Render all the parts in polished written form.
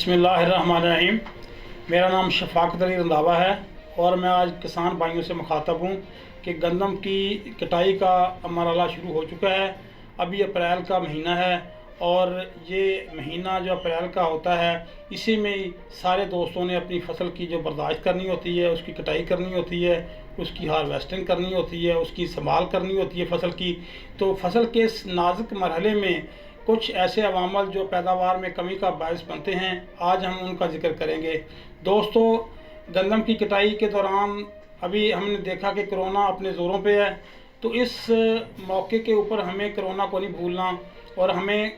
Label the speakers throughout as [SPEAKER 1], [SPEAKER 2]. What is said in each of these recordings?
[SPEAKER 1] बिस्मिल्लाहिर्रहमानिर्रहीम। मेरा नाम शफ़ाक़त अली रंधावा है और मैं आज किसान भाइयों से मुखातब हूँ कि गंदम की कटाई का मरहला शुरू हो चुका है। अभी अप्रैल का महीना है और ये महीना जो अप्रैल का होता है इसी में ही सारे दोस्तों ने अपनी फ़सल की जो बर्दाश्त करनी होती है, उसकी कटाई करनी होती है, उसकी हार्वेस्टिंग करनी होती है, उसकी संभाल करनी होती है फ़सल की। तो फ़सल के इस नाजुक मरहले में कुछ ऐसे अवामल जो पैदावार में कमी का बायस बनते हैं, आज हम उनका जिक्र करेंगे। दोस्तों, गंदम की कटाई के दौरान अभी हमने देखा कि कोरोना अपने ज़ोरों पे है, तो इस मौके के ऊपर हमें कोरोना को नहीं भूलना और हमें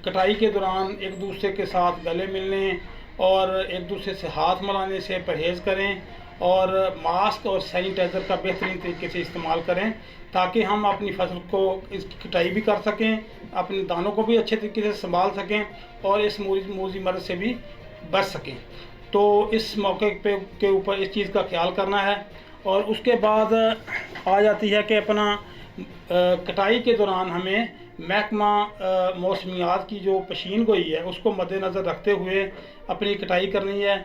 [SPEAKER 1] कटाई के दौरान एक दूसरे के साथ गले मिलने और एक दूसरे से हाथ मिलाने से परहेज़ करें और मास्क और सैनिटाइज़र का बेहतरीन तरीके से इस्तेमाल करें ताकि हम अपनी फसल को इसकी कटाई भी कर सकें, अपने दानों को भी अच्छे तरीके से संभाल सकें और इस मूजी मर्ज़ से भी बच सकें। तो इस मौके पे के ऊपर इस चीज़ का ख्याल करना है। और उसके बाद आ जाती है कि अपना कटाई के दौरान हमें महकमा मौसमियात की जो पेशीन गोई है उसको मद्देनज़र रखते हुए अपनी कटाई करनी है।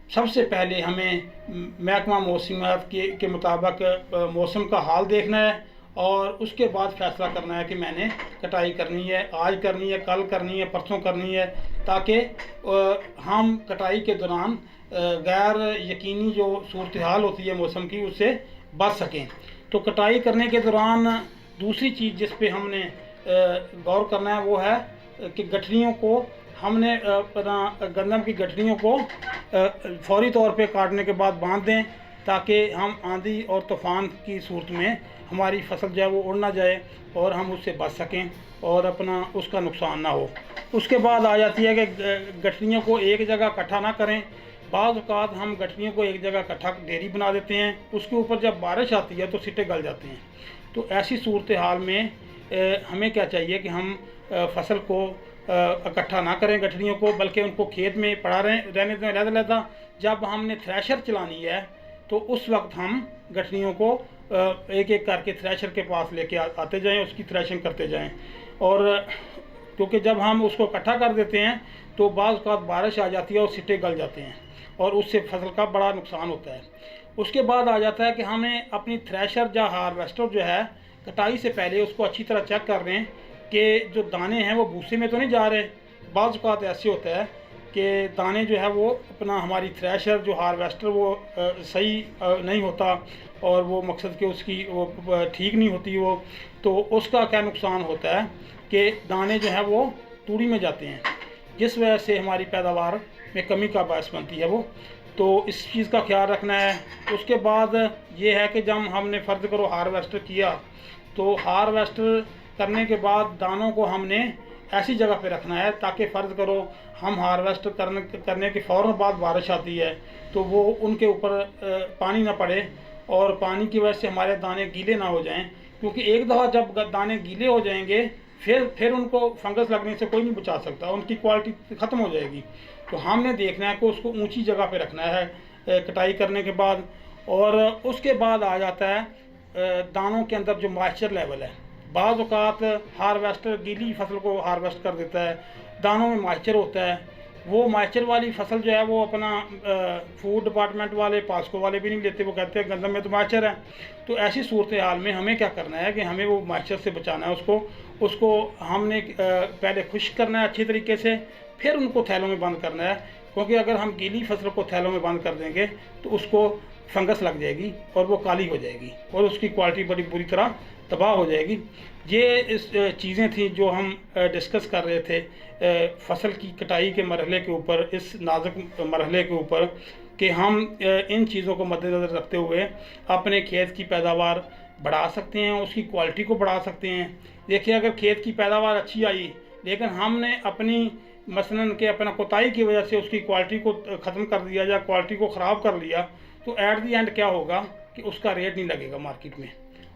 [SPEAKER 1] सबसे पहले हमें महकमा मौसमियात के मुताबिक मौसम का हाल देखना है और उसके बाद फ़ैसला करना है कि मैंने कटाई करनी है, आज करनी है, कल करनी है, परसों करनी है, ताकि हम कटाई के दौरान गैर यकीनी जो सूरत हाल होती है मौसम की उससे बच सकें। तो कटाई करने के दौरान दूसरी चीज़ जिस पे हमने गौर करना है वो है कि गठरियों को हमने अपना गंदम की गठरियों को फौरी तौर पे काटने के बाद बांध दें ताकि हम आंधी और तूफ़ान की सूरत में हमारी फसल जो है वो उड़ ना जाए और हम उससे बच सकें और अपना उसका नुकसान ना हो। उसके बाद आ जाती है कि गठरियों को एक जगह इकट्ठा ना करें। बाज़ औक़ात हम गठरियों को एक जगह इकट्ठा ढेरी बना देते हैं, उसके ऊपर जब बारिश आती है तो सिट्टे गल जाते हैं। तो ऐसी सूरत हाल में हमें क्या चाहिए कि हम फसल को इकट्ठा ना करें गठरियों को, बल्कि उनको खेत में पड़ा रहने दें अलग-अलग। जब हमने थ्रेशर चलानी है तो उस वक्त हम गठरियों को एक एक करके थ्रेशर के पास लेके आते जाएं, उसकी थ्रेशिंग करते जाएं। और क्योंकि जब हम उसको इकट्ठा कर देते हैं तो बाज़ औक़ात बारिश आ जाती है और सिट्टे गल जाते हैं और उससे फसल का बड़ा नुकसान होता है। उसके बाद आ जाता है कि हमें अपनी थ्रेशर या हार्वेस्टर जो है कटाई से पहले उसको अच्छी तरह चेक कर लें कि जो दाने हैं वो भूसे में तो नहीं जा रहे। बाज़ औक़ात ऐसे होता है कि दाने जो है वो अपना हमारी थ्रेशर जो हार्वेस्टर वो सही नहीं होता और वो मकसद के उसकी वो ठीक नहीं होती वो, तो उसका क्या नुकसान होता है कि दाने जो है वो तूड़ी में जाते हैं, जिस वजह से हमारी पैदावार में कमी का बायस बनती है वो। तो इस चीज़ का ख्याल रखना है। उसके बाद ये है कि जब हमने फ़र्ज़ करो हार्वेस्टर किया तो हार्वेस्टर करने के बाद दानों को हमने ऐसी जगह पे रखना है ताकि फ़र्ज़ करो हम हार्वेस्ट करने के फ़ौरन बाद बारिश आती है तो वो उनके ऊपर पानी ना पड़े और पानी की वजह से हमारे दाने गीले ना हो जाएं, क्योंकि एक दफ़ा जब दाने गीले हो जाएंगे फिर उनको फंगस लगने से कोई नहीं बचा सकता, उनकी क्वालिटी ख़त्म हो जाएगी। तो हमने देखना है कि उसको ऊंची जगह पे रखना है कटाई करने के बाद। और उसके बाद आ जाता है दानों के अंदर जो मॉइस्चर लेवल है। बाज़ औक़ात हार्वेस्टर गीली फसल को हार्वेस्ट कर देता है, दानों में मॉइस्चर होता है, वो मॉइस्चर वाली फसल जो है वो अपना फूड डिपार्टमेंट वाले पास्को वाले भी नहीं लेते, वो कहते हैं गंदम में तो मॉइस्चर है। तो ऐसी सूरत हाल में हमें क्या करना है कि हमें वो मॉइस्चर से बचाना है उसको हमने पहले खुश्क करना है अच्छी तरीके से, फिर उनको थैलों में बंद करना है, क्योंकि अगर हम गीली फसल को थैलों में बंद कर देंगे तो उसको फंगस लग जाएगी और वो काली हो जाएगी और उसकी क्वालिटी बड़ी बुरी तरह तबाह हो जाएगी। ये इस चीज़ें थी जो हम डिस्कस कर रहे थे फसल की कटाई के मरहले के ऊपर, इस नाजुक मरहले के ऊपर, कि हम इन चीज़ों को मद्देनज़र रखते हुए अपने खेत की पैदावार बढ़ा सकते हैं, उसकी क्वालिटी को बढ़ा सकते हैं। देखिए, अगर खेत की पैदावार अच्छी आई लेकिन हमने अपनी मसलन के अपना कोताही की वजह से उसकी क्वालिटी को ख़त्म कर दिया या क्वालिटी को ख़राब कर लिया, तो एट दी एंड क्या होगा कि उसका रेट नहीं लगेगा मार्केट में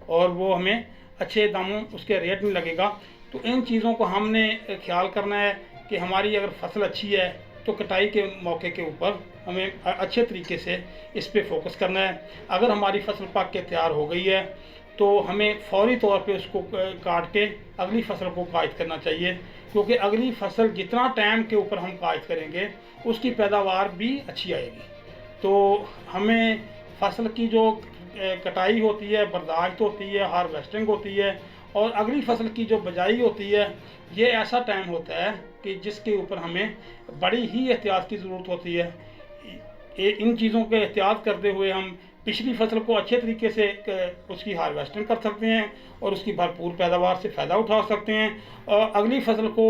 [SPEAKER 1] और वो हमें अच्छे दामों उसके रेट नहीं लगेगा। तो इन चीज़ों को हमने ख्याल करना है कि हमारी अगर फसल अच्छी है तो कटाई के मौके के ऊपर हमें अच्छे तरीके से इस पे फोकस करना है। अगर हमारी फसल पक के तैयार हो गई है तो हमें फौरी तौर पे उसको काट के अगली फसल को काश्त करना चाहिए, क्योंकि अगली फसल जितना टाइम के ऊपर हम काश्त करेंगे उसकी पैदावार भी अच्छी आएगी। तो हमें फसल की जो कटाई होती है, बर्दाश्त होती है, हार्वेस्टिंग होती है, और अगली फसल की जो बजाई होती है, ये ऐसा टाइम होता है कि जिसके ऊपर हमें बड़ी ही एहतियात की ज़रूरत होती है। इन चीज़ों के एहतियात करते हुए हम पिछली फसल को अच्छे तरीके से उसकी हार्वेस्टिंग कर सकते हैं और उसकी भरपूर पैदावार से फ़ायदा उठा सकते हैं, और अगली फसल को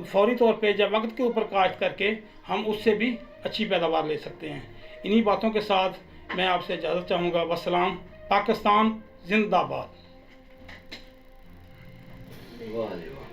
[SPEAKER 1] फौरी तौर पे जब वक्त के ऊपर काश्त करके हम उससे भी अच्छी पैदावार ले सकते हैं। इन्हीं बातों के साथ मैं आपसे इजाज़त चाहूँगा। वस्सलाम। पाकिस्तान जिंदाबाद।
[SPEAKER 2] वाह जी वाह।